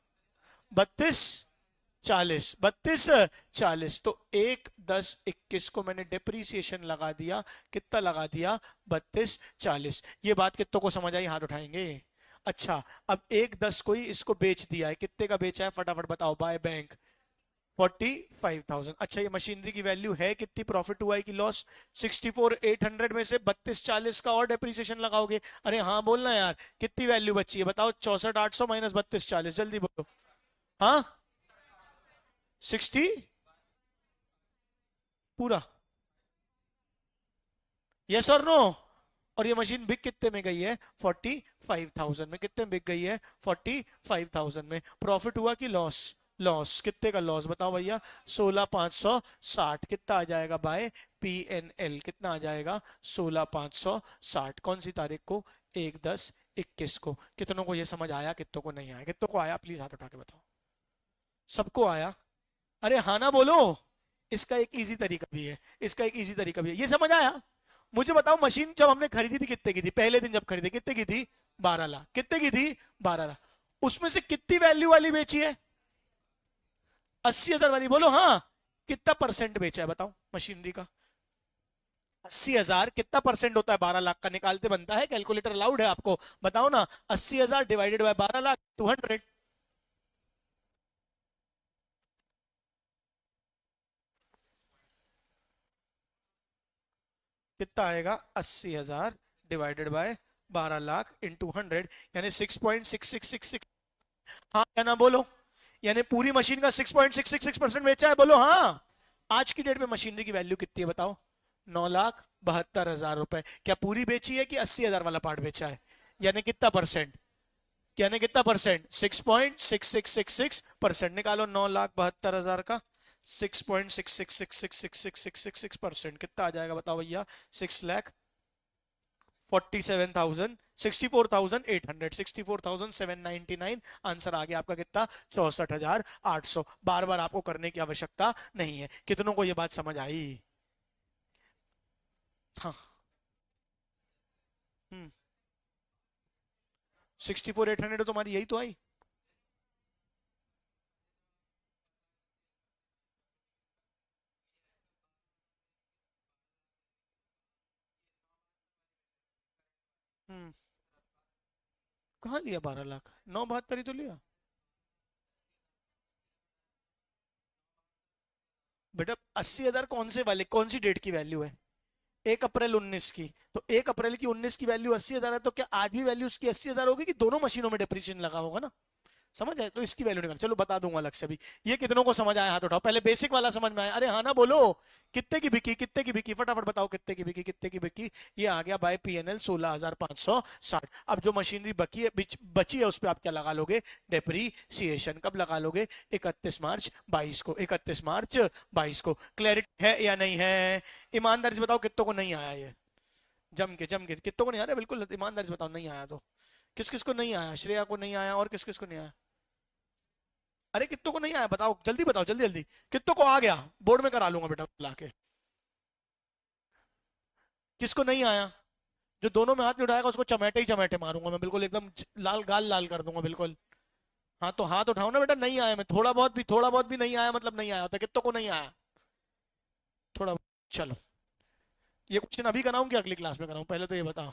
32,40। 32,40। तो 1, 10, 21 को मैंने डेप्रीसिएशन लगा दिया। कितना लगा दिया? 32,40। ये बात कितनों को समझ आई? हाथ उठाएंगे। अच्छा, अब 1, 10 को ही इसको बेच दिया है। कितने का बेचा है फटाफट बताओ? By bank 45,000। अच्छा, ये मशीनरी की वैल्यू है कितनी? प्रॉफिट हुआ है कि लॉस? 64,800 में से 32,40 का और डेप्रीसिएशन लगाओगे। अरे हाँ बोलना यार, कितनी वैल्यू बची है बताओ? 64,800 माइनस 32,40, जल्दी बोलो। हाँ, 60 पूरा। यस और नो? और ये मशीन बिक कितने में गई है? 45,000 में। कितने में बिक गई है? 45,000 में। प्रॉफिट हुआ कि लॉस? लॉस। कितने का लॉस बताओ भैया? 16,560। कितना आ जाएगा बाय पीएनएल? कितना आ जाएगा? 16,560। कौन सी तारीख को? 1, 10, 21 को। कितनों को ये समझ आया? कितनों को नहीं आया? कितनों को आया प्लीज हाथ उठा के बताओ। सबको आया? अरे हाँ ना बोलो। इसका एक इजी तरीका भी है। इसका एक इजी तरीका भी है। ये समझ आया? मुझे बताओ, मशीन जब हमने खरीदी थी कितने की थी? पहले दिन जब खरीदी कितने की थी? 12 लाख। कितने की थी? 12 लाख। उसमें से कितनी वैल्यू वाली बेची है? 80,000 वाली। बोलो हाँ। कितना परसेंट बेचा है बताओ मशीनरी का? 80,000 कितना परसेंट होता है 12 लाख का? निकालते बनता है, कैलकुलेटर अलाउड है आपको। बताओ ना। 80,000 डिवाइडेड बाय 12 लाख, 200। कितना आएगा? 80,000 डिवाइडेड बाय 12 लाख इंटू 100, यानी 6.6666। हाँ या ना बोलो? यानी पूरी मशीन का 6.666% बेचा है। बोलो हाँ। आज की डेट में मशीनरी की वैल्यू कितनी है बताओ? 9,72,000 रुपए। क्या पूरी बेची है कि 80,000 वाला पार्ट बेचा है? यानी कितना परसेंट? यानी कितना परसेंट? 6.6666% निकालो 9,72,000 का। 6.66666666% कितना आ जाएगा बताओ भैया? 6,47,000, 64,800, 64,799। आंसर आ गया आपका कितना? 64,800। बार बार आपको करने की आवश्यकता नहीं है। कितनों को ये बात समझ आई? हाँ। 64,800 तुम्हारी यही तो आई। हम्म। कहाँ लिया 12 लाख? 9,72 ही तो लिया बेटा। 80,000 कौन से वाले, कौन सी डेट की वैल्यू है? 1 अप्रैल 19 की। तो 1 अप्रैल की 19 की वैल्यू 80,000 है, तो क्या आज भी वैल्यू उसकी 80,000 होगी कि दोनों मशीनों में डिप्रिसिएशन लगा होगा ना? समझ आए? तो इसकी वैल्यू निकाल। चलो बता दूंगा अलग से भी। ये कितनों को समझ आया? हाथ उठाओ। पहले बेसिक वाला समझ में आया? अरे हाँ ना बोलो। कितने की बिकी? कितने की बिकी? फटाफट बताओ कितने की बिकी? कितने की बिकी? ये आ गया बाय पीएनएल 16,560। अब जो मशीनरी बची है, बची है उस पर आप क्या लगा लोगे? डेप्रीसिएशन। कब लगा लोगे? 31 मार्च 22 को। 31 मार्च 22 को। क्लैरिटी है या नहीं है? ईमानदारी से बताओ कितनों को नहीं आया ये? जम के जम के कितनों को नहीं आ रहा? बिल्कुल ईमानदारी से बताओ नहीं आया तो। किस किस को नहीं आया? श्रेया को नहीं आया, और किस किस को नहीं आया? अरे कितनों को नहीं आया बताओ? जल्दी बताओ, जल्दी जल्दी। कितनों को आ गया? बोर्ड में करा लूंगा बेटा ला के। किसको नहीं आया? जो दोनों में हाथ में उठाएगा उसको चमेटे ही चमेटे मारूंगा मैं, बिल्कुल एकदम लाल गाल लाल कर दूंगा बिल्कुल। हाँ तो हाथ उठाओ ना बेटा। नहीं आया मैं, थोड़ा बहुत भी नहीं आया मतलब नहीं आया होता। कितनों को नहीं आया? थोड़ा। चलो, ये क्वेश्चन अभी कराऊं कि अगली क्लास में कराऊं? पहले तो ये बताओ।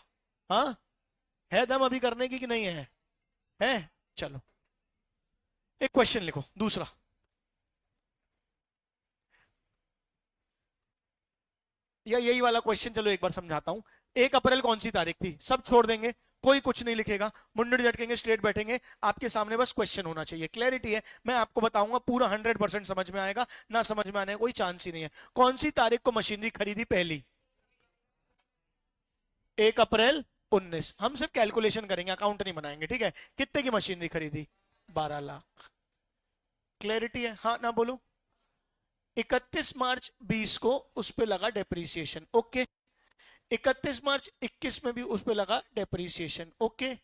हाँ, है दम अभी करने की कि नहीं है? है। चलो, एक क्वेश्चन लिखो दूसरा। या यही वाला क्वेश्चन चलो एक बार समझाता हूं। 1 अप्रैल कौन सी तारीख थी? सब छोड़ देंगे, कोई कुछ नहीं लिखेगा, मुंडे झटकेंगे, स्ट्रेट बैठेंगे, आपके सामने बस क्वेश्चन होना चाहिए, क्लैरिटी है। मैं आपको बताऊंगा, पूरा 100% समझ में आएगा, ना समझ में आने का कोई चांस ही नहीं है। कौन सी तारीख को मशीनरी खरीदी पहली? 1 अप्रैल 19। हम सिर्फ कैलकुलेशन करेंगे, अकाउंट नहीं बनाएंगे, ठीक है? कितने की मशीनरी खरीदी? 12 लाख। क्लैरिटी है, हाँ ना बोलो। 31 मार्च 20 को उस पे लगा डेप्रीसिएशन, ओके। 31 मार्च 21 में भी उस पे लगा डेप्रीसिएशन, ओके।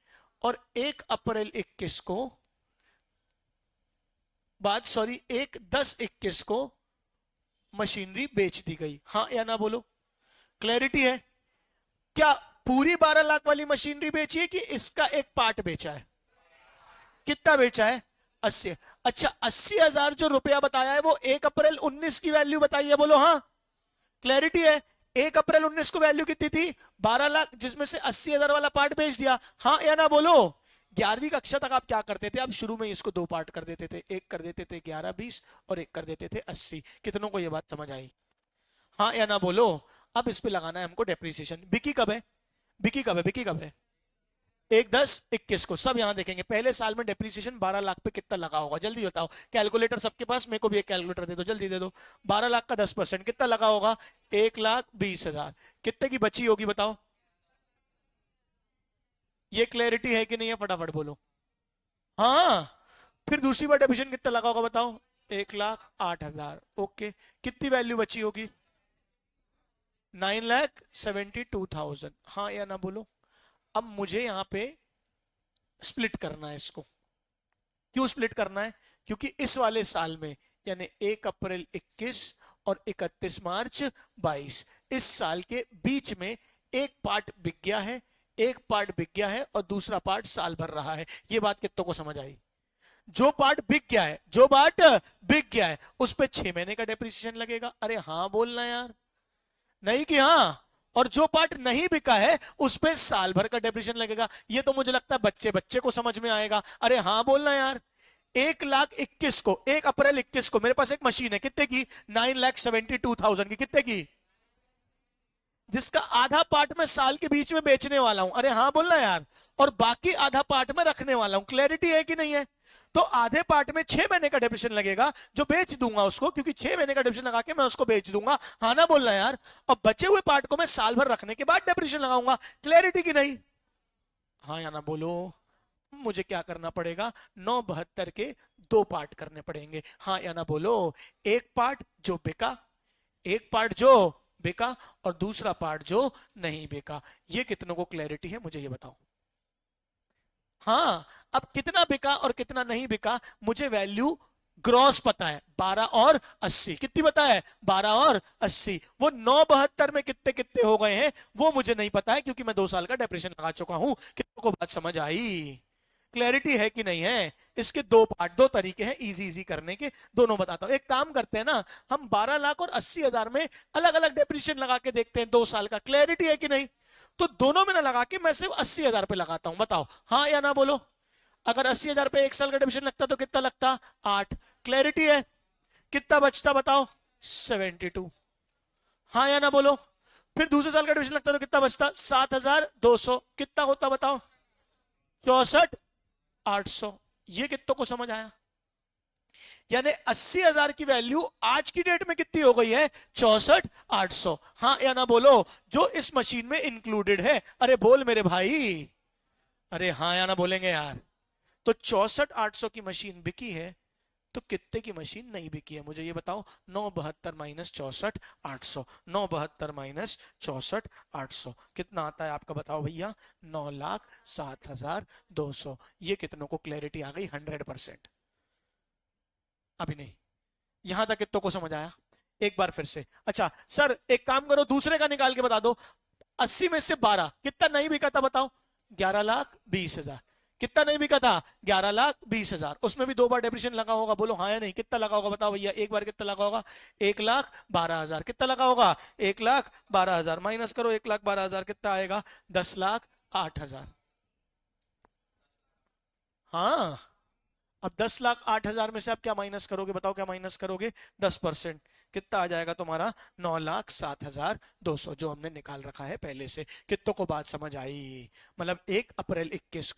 और 1 अप्रैल 21 को, बाद सॉरी 1/10/21 को मशीनरी बेच दी गई, हाँ या ना बोलो। क्लैरिटी है? क्या पूरी 12 लाख वाली मशीनरी बेची है कि इसका एक पार्ट बेचा है? कितना बेचा है? 80। अच्छा, 80,000 जो रुपया बताया है वो 1 अप्रैल 19 की वैल्यू बताई है, बोलो हाँ। क्लैरिटी है? 1 अप्रैल 19 को वैल्यू कितनी थी? 12 लाख, जिसमें से 80,000 वाला पार्ट बेच दिया, हाँ या ना बोलो। 11वीं कक्षा तक आप क्या करते थे? आप शुरू में इसको 2 पार्ट कर देते थे, एक कर देते थे 11-20 और एक कर देते थे 80। कितनों को ये बात समझ आई? हाँ या ना बोलो। अब इस पे लगाना है हमको डेप्रीसिएशन। बिकी कब है? बिकी कब है? बिकी कब है? 1/10/21 को। सब यहां देखेंगे पहले साल में डेप्रीसिएशन 12 लाख पे कितना लगा होगा, जल्दी बताओ। कैलकुलेटर सबके पास? मेरे को भी एक कैलकुलेटर दे दो, जल्दी दे दो। 12 लाख का 10% कितना लगा होगा? 1,20,000। कितने की बची होगी बताओ? ये क्लैरिटी है कि नहीं है? फटाफट बोलो। हाँ। फिर दूसरी बार डेप्रीसिएशन कितना लगा होगा बताओ? 1,08,000, ओके। कितनी वैल्यू बची होगी? 9,72,000, हाँ या ना बोलो। अब मुझे यहां पे स्प्लिट करना है इसको। क्यों स्प्लिट करना है? क्योंकि इस वाले साल में, यानी 1 अप्रैल 21 और 31 मार्च 22, इस साल के बीच में एक पार्ट बिक गया है, एक पार्ट बिक गया है और दूसरा पार्ट साल भर रहा है। ये बात कितनों को समझ आई? जो पार्ट बिक गया है, जो पार्ट बिक गया है, उस पे 6 महीने का डेप्रिसिएशन लगेगा। अरे हाँ बोलना यार, नहीं कि हाँ। और जो पार्ट नहीं बिका है उस पे साल भर का डेप्रिसिएशन लगेगा। ये तो मुझे लगता है बच्चे बच्चे को समझ में आएगा। अरे हाँ बोलना यार। 1,21 को, 1 अप्रैल 21 को मेरे पास एक मशीन है, कितने की? 9,72,000 की। कितने की? जिसका आधा पार्ट मैं साल के बीच में बेचने वाला हूं, अरे हाँ बोलना यार। और बाकी आधा पार्ट में रखने वाला हूं। क्लैरिटी है कि नहीं है? तो आधे पार्ट में 6 महीने का डेप्रिसिएशन लगेगा, जो बेच दूंगा उसको, क्योंकि 6 महीने का डेप्रिसिएशन लगा के मैं उसको बेच दूंगा, हाँ ना बोलना यार। और बचे हुए पार्ट को मैं साल भर रखने के बाद डेप्रिसिएशन लगाऊंगा। क्लैरिटी की नहीं? हाँ या ना बोलो। मुझे क्या करना पड़ेगा? 9/72 के 2 पार्ट करने पड़ेंगे, हाँ या ना बोलो। एक पार्ट जो बिका, एक पार्ट जो बिका और दूसरा पार्ट जो नहीं बिका। ये कितनों को क्लैरिटी है मुझे ये बताओ। हाँ। अब कितना बिका और कितना नहीं बिका मुझे वैल्यू ग्रॉस पता है, 12 और 80। कितनी पता है? 12 और 80। वो 9/72 में कितने कितने हो गए हैं वो मुझे नहीं पता है, क्योंकि मैं 2 साल का डेप्रेशन लगा चुका हूं। कितनों को बात समझ आई? क्लैरिटी है कि नहीं है? इसके 2 पार्ट, 2 तरीके हैं इजी इजी करने के, दोनों बताता हूं। एक काम करते हैं ना, हम 12 लाख और 80,000 में अलग अलग डेप्रिसिएशन लगा के देखते हैं 2 साल का। क्लैरिटी है कि नहीं? तो दोनों में ना लगा के मैं सिर्फ 80,000 पे लगाता हूं, बताओ हाँ या ना बोलो। अगर 80,000 पे 1 साल का डेप्रिसिएशन लगता तो कितना लगता? 8। क्लैरिटी है? कितना बचता बताओ? 72, हाँ या ना बोलो। फिर दूसरे साल का डेप्रिसिएशन लगता तो कितना बचता? 7,200। कितना होता बताओ? 64,800। ये कितनों को समझ आया? यानी 80,000 की वैल्यू आज की डेट में कितनी हो गई है? 64,800, हाँ या ना बोलो। जो इस मशीन में इंक्लूडेड है। अरे बोल मेरे भाई, अरे हाँ या ना बोलेंगे यार। तो 64,800 की मशीन बिकी है, तो कितने की मशीन नहीं बिकी है मुझे ये बताओ। 9/72 माइनस 64,800, 9/72 माइनस 64,800 कितना आता है आपका बताओ भैया? 9,07,200। ये कितनों को क्लैरिटी आ गई? 100%। अभी नहीं। यहां तक कितनों को समझ आया? एक बार फिर से। अच्छा सर एक काम करो, दूसरे का निकाल के बता दो। 80 में से 12 कितना नहीं बिका था बताओ? 11,20,000। कितना नहीं बिका था? 11,20,000। उसमें भी 2 बार डेप्रिसिएशन लगा होगा, बोलो हाँ या नहीं। कितना लगा होगा बताओ भैया? एक बार कितना लगा होगा? 1,12,000। कितना लगा होगा? 1,12,000 माइनस करो 1,12,000 कितना आएगा? 10,08,000। हाँ। अब 10,08,000 में से आप क्या माइनस करोगे बताओ? क्या माइनस करोगे? 10%। कितना आ जाएगा तुम्हारा? 9,07,200 जो हमने निकाल रखा है पहले से। कितनों को बात समझ आई? मतलब 1 अप्रैल 21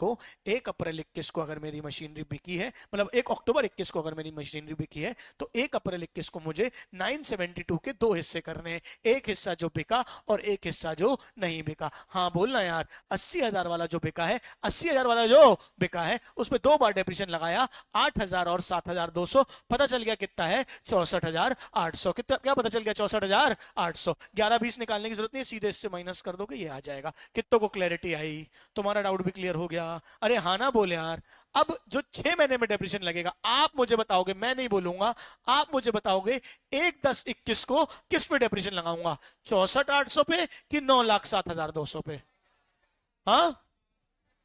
को अगर मेरी मशीनरी बिकी है, मतलब 1 अक्टूबर 21 को अगर मेरी मशीनरी बिकी है, तो 1 अप्रैल 21 को मुझे 972 के 2 हिस्से करने हैं, एक हिस्सा जो बिका और एक हिस्सा जो नहीं बिका। हाँ बोलना यार, 80,000 वाला जो बिका है, 80,000 वाला जो बिका है उसमें 2 बार डेप्रिसिएशन लगाया, 8,000 और 7,200, पता चल गया कितना है? 64,800। कितना क्या पता चल गया? 64,800। 11-20 निकालने की जरूरत नहीं, सीधे इससे माइनस कर दोगे, ये आ जाएगा। कितनों को क्लैरिटी आई? तुम्हारा डाउट भी क्लियर हो गया? अरे हाँ ना बोले यार। अब जो 6 महीने में डेप्रिसिएशन लगेगा, आप मुझे बताओगे, मैं नहीं बोलूंगा, आप मुझे बताओगे 1/10/21 को किस पे डेप्रिसिएशन लगाऊंगा, 64,800 पे कि 9,07,200 पे? हाँ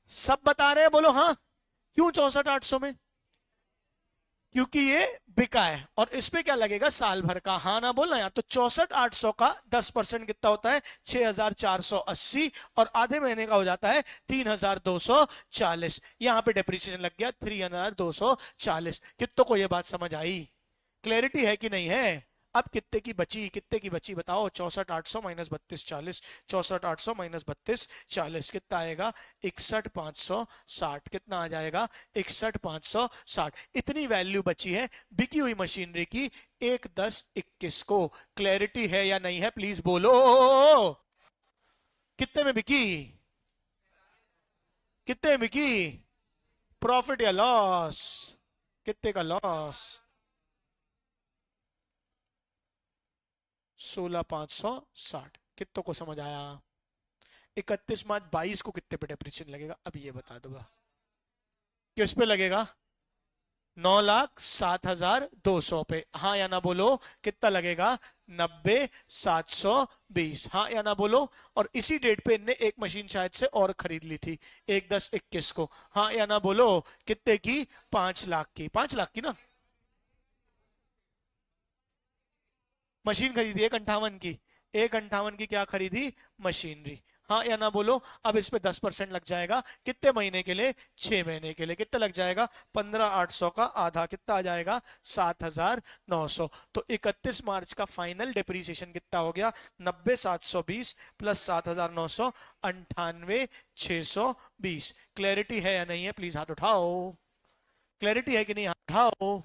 सब बता रहे हैं, बोलो हाँ। क्यों 64,800 में? क्योंकि ये बिका है, और इस पे क्या लगेगा? साल भर का। हाँ ना बोलना यार। तो 64,800 का 10% कितना होता है? 6,480, और आधे महीने का हो जाता है 3,240। यहां पे डेप्रिसिएशन लग गया 3,240। कितनों को ये बात समझ आई? क्लैरिटी है कि नहीं है? अब कितने की बची? कितने की बची बताओ? 64,800 माइनस 32,40, 64,800 माइनस 32,40 कितना आएगा? 61,560। कितना आ जाएगा? 61,560। इतनी वैल्यू बची है बिकी हुई मशीनरी की 1/10/21 को। क्लैरिटी है या नहीं है? प्लीज बोलो। कितने में बिकी? कितने में बिकी? प्रॉफिट या लॉस? कितने का लॉस? 16,560। कितनों को समझ आया? 31 मार्च 22 को कितने पे डेप्रिसिएशन लगेगा? अब ये बता दो। किस पे लगेगा? 9,07,200 पे। हाँ या ना बोलो। कितना लगेगा? 90,720। हाँ या ना बोलो। और इसी डेट पे इनने एक मशीन शायद से और खरीद ली थी, 1/10/21 को। हाँ या ना बोलो। कितने की? 5 लाख की। 5 लाख की ना मशीन खरीदी, 1,58 की। 1,58 की क्या खरीदी? मशीनरी। हाँ या ना बोलो। अब इस पे 10% लग जाएगा, कितने महीने के लिए? 6 महीने के लिए। कितना लग जाएगा? 15,800 का आधा, कितना आ जाएगा? 7,900। तो 31 मार्च का फाइनल डिप्रीसिएशन कितना हो गया? 90,720 प्लस 7,900, 98,620। क्लैरिटी है या नहीं है? प्लीज हाथ उठाओ। क्लैरिटी है कि नहीं? हाथ उठाओ।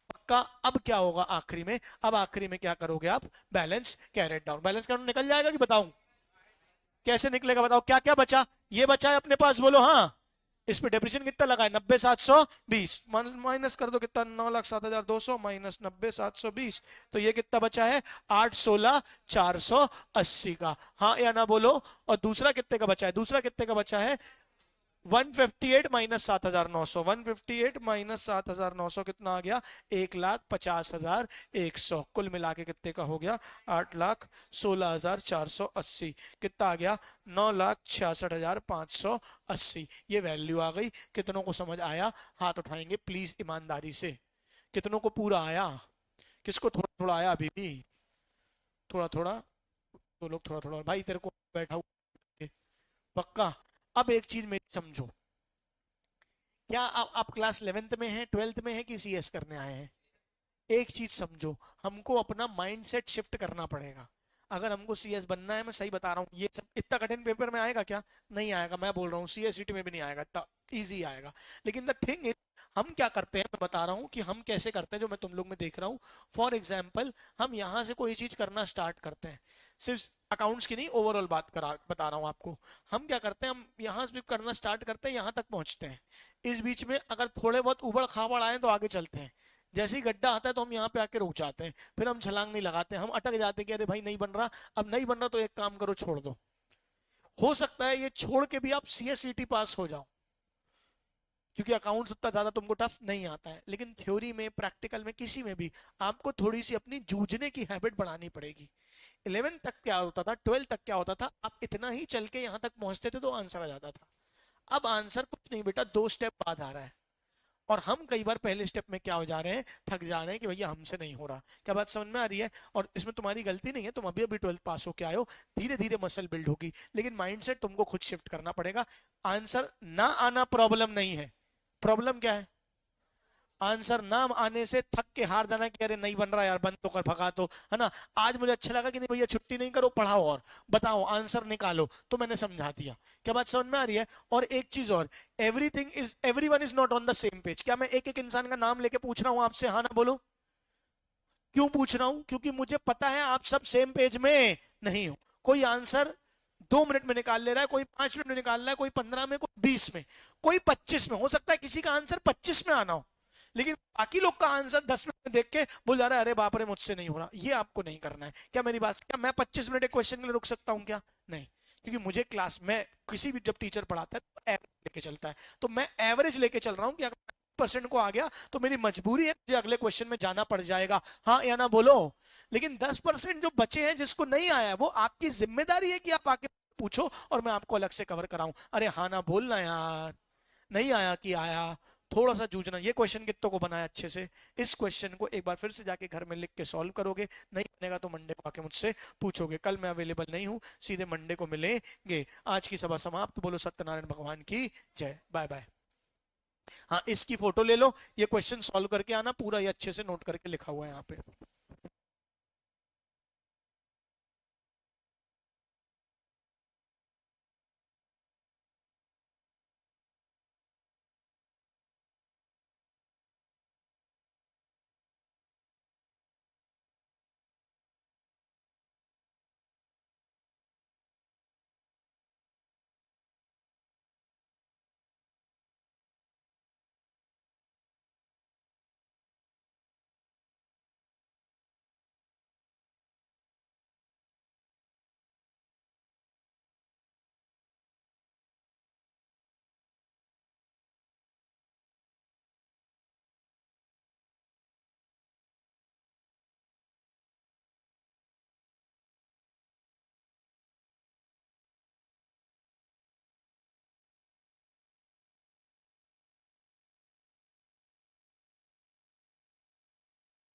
पक्का? अब क्या होगा आखिरी में? अब आखिरी में क्या करोगे आप? Balance carried down. Balance carried निकल जाएगा कि बताऊं? कैसे निकलेगा बताओ? क्या क्या बचा? ये बचा है अपने पास, बोलो हाँ। इस पे डेप्रिसिएशन कितना लगा है? 90,720 माइनस कर दो, कितना? 9,07,200 माइनस 90,720, तो ये कितना बचा है? 8,16,480 का। हाँ या ना बोलो। और दूसरा कितने का बचा है? दूसरा कितने का बचा है? 158 माइनस 7,900, 158 माइनस 7,900 कितना आ गया? 1,50,100। कुल मिला के कितने का हो गया? 8,16,480। कितना आ गया? 9,66,580। ये वैल्यू आ गई। कितनों को समझ आया? हाथ उठाएंगे प्लीज ईमानदारी से। कितनों को पूरा आया? किसको थोड़ा थोड़ा आया? अभी भी थोड़ा थोड़ा? तो लोग थोड़ा थोड़ा, भाई तेरे को बैठा हुआ है। पक्का? अब एक चीज मेरी समझो। क्या आप क्लास 11th में हैं, 12th में हैं, कि सीएस करने आए हैं? एक चीज समझो, हमको अपना माइंडसेट शिफ्ट करना पड़ेगा। अगर हमको सीएस बनना है, मैं सही बता रहा हूँ, ये सब इतना कठिन पेपर में आएगा क्या? नहीं आएगा। मैं बोल रहा हूँ सीएससीटी में भी नहीं आएगा, इतना इजी आएगा। लेकिन द थिंग इज, हम क्या करते हैं, मैं बता रहा हूँ कि हम कैसे करते हैं, जो मैं तुम लोग में देख रहा हूँ। फॉर एग्जाम्पल, हम यहाँ से कोई चीज करना स्टार्ट करते हैं, सिर्फ अकाउंट्स की नहीं, ओवरऑल बात करा बता रहा हूँ आपको। हम क्या करते हैं, हम यहाँ से करना स्टार्ट करते हैं, यहाँ तक पहुंचते हैं। इस बीच में अगर थोड़े बहुत उबड़ खाबड़ आए तो आगे चलते हैं। जैसे ही गड्ढा आता है तो हम यहाँ पे आके रुक जाते हैं, फिर हम छलांग नहीं लगाते, हम अटक जाते हैं कि अरे भाई नहीं बन रहा। अब नहीं बन रहा तो एक काम करो, छोड़ दो। हो सकता है ये छोड़ के भी आप सीएससीटी पास हो जाओ, क्योंकि अकाउंट्स उतना ज्यादा तुमको टफ नहीं आता है। लेकिन थ्योरी में, प्रैक्टिकल में, किसी में भी आपको थोड़ी सी अपनी जूझने की हैबिट बढ़ानी पड़ेगी। 11 तक क्या होता था, 12 तक क्या होता था, आप इतना ही चल के यहाँ तक पहुंचते थे तो आंसर आ जाता था। अब आंसर कुछ नहीं बेटा, 2 स्टेप बाद आ रहा है। और हम कई बार पहले स्टेप में क्या हो जा रहे हैं, थक जा रहे हैं कि भैया हमसे नहीं हो रहा। क्या बात समझ में आ रही है? और इसमें तुम्हारी गलती नहीं है, तुम अभी अभी 12th पास होके आए हो, धीरे धीरे मसल बिल्ड होगी। लेकिन माइंडसेट तुमको खुद शिफ्ट करना पड़ेगा। आंसर ना आना प्रॉब्लम नहीं है। प्रॉब्लम क्या है? आंसर ना आने से थक के हार जाना कि अरे नहीं बन रहा यार, बंद तो कर, भगा तो, है ना। आज मुझे अच्छा लगा कि नहीं भैया छुट्टी नहीं करो, पढ़ाओ और बताओ आंसर निकालो, तो मैंने समझा दिया। क्या बात समझ में आ रही है? और एक चीज और, everyone is not on the same page. क्या मैं एक एक इंसान का नाम लेके पूछ रहा हूं आपसे? हाँ ना बोलो। क्यों पूछ रहा हूं? क्योंकि मुझे पता है आप सब सेम पेज में नहीं हो। कोई आंसर 2 मिनट में निकाल ले रहा है, कोई 5 मिनट में निकाल रहा है, कोई 15 में, कोई 20 में, कोई 25 में। हो सकता है किसी का आंसर 25 में आना हो, लेकिन बाकी लोग का आंसर 10 मिनट में देख के बोल जा रहा है अरे बाप रे मुझसे नहीं हो रहा। ये आपको नहीं करना है। क्या मेरी बात, क्या मैं 25 मिनट एक क्वेश्चन के लिए रुक सकता हूँ क्या? नहीं। क्योंकि मुझे क्लास में किसी भी, जब टीचर पढ़ाता है तो एवरेज लेके चलता है, तो मैं एवरेज लेके चल रहा हूँ कि अगर 10% को आ गया तो मेरी मजबूरी है, मुझे अगले क्वेश्चन में जाना पड़ जाएगा। हाँ या ना बोलो। लेकिन 10% जो बचे हैं जिसको नहीं आया, वो आपकी जिम्मेदारी है कि आप आके पूछो और मैं आपको अलग से कवर कराऊं। अरे हाँ ना बोलना यार, नहीं आया कि आया, थोड़ा सा जूझना। ये क्वेश्चन कितनों को बनाया अच्छे से? इस क्वेश्चन को एक बार फिर से जाके घर में लिख के सॉल्व करोगे, नहीं बनेगा तो मंडे को आके मुझसे पूछोगे। कल मैं अवेलेबल नहीं हूँ, सीधे मंडे को मिलेंगे। आज की सभा समाप्त। बोलो सत्यनारायण भगवान की जय। Bye bye. हाँ, इसकी फोटो ले लो, ये क्वेश्चन सॉल्व करके आना, पूरा ये अच्छे से नोट करके लिखा हुआ है यहाँ पे।